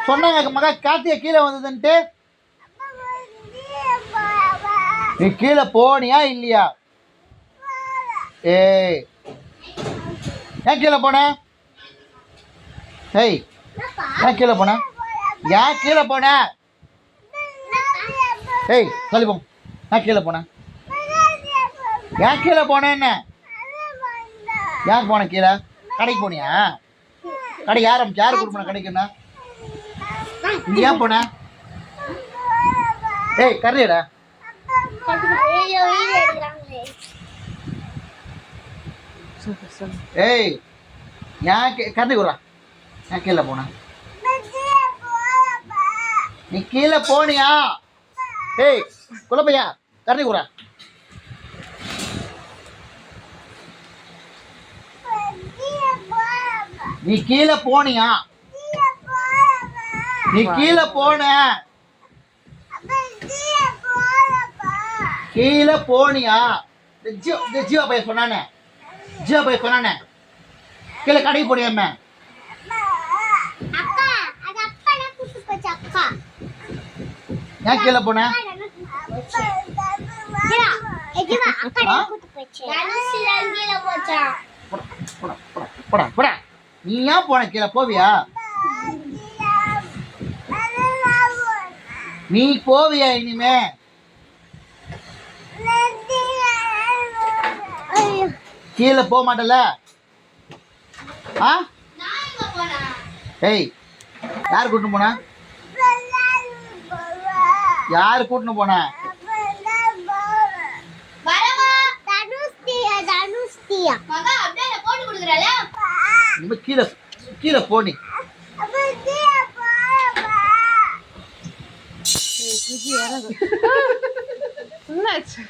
சொன்னாங்க மகா கார்த்திகை கீழே வந்ததுன்ட்டு. நீ கீழே போனியா இல்லையா? ஏய் ஏன் கீழே போன? ஏய் ஏன் கீழே போன? ஏன் கீழே போன? ஏய் சொல்லிப்போம். ஏன் கீழே போன? ஏன் கீழே போனேன்னு? ஏன் போன கீழே? கடைக்கு போனியா? கடை யார் கூட்டு போன கடைக்குன்னா? நீ ஏன் போன? ஏய் கரையடா. ஏய் ஏன் கரண்டி விடுறா. ஏன் கீழே போன? நீ கீழே போனியா? ஏய் குழப்பையா கரண்டி விடுறா. நீ கீழே போனியா? நீ கீழே போன? கீழே போனியா? ஜீவா பையன் சொன்னானே, ஜீவா பையன் சொன்னானே கீழே கடைக்கு போனியாமே. ஏன் கீழே போன? நீ ஏன் போன கீழே? போவியா? நீ போவியா இனிமே? கீழே போக மாட்டல? ஏய் யார் கூட்டின்னு போன? யார் கூட்டின்னு போன? கீழே கீழே போனி. என்னாச்சு?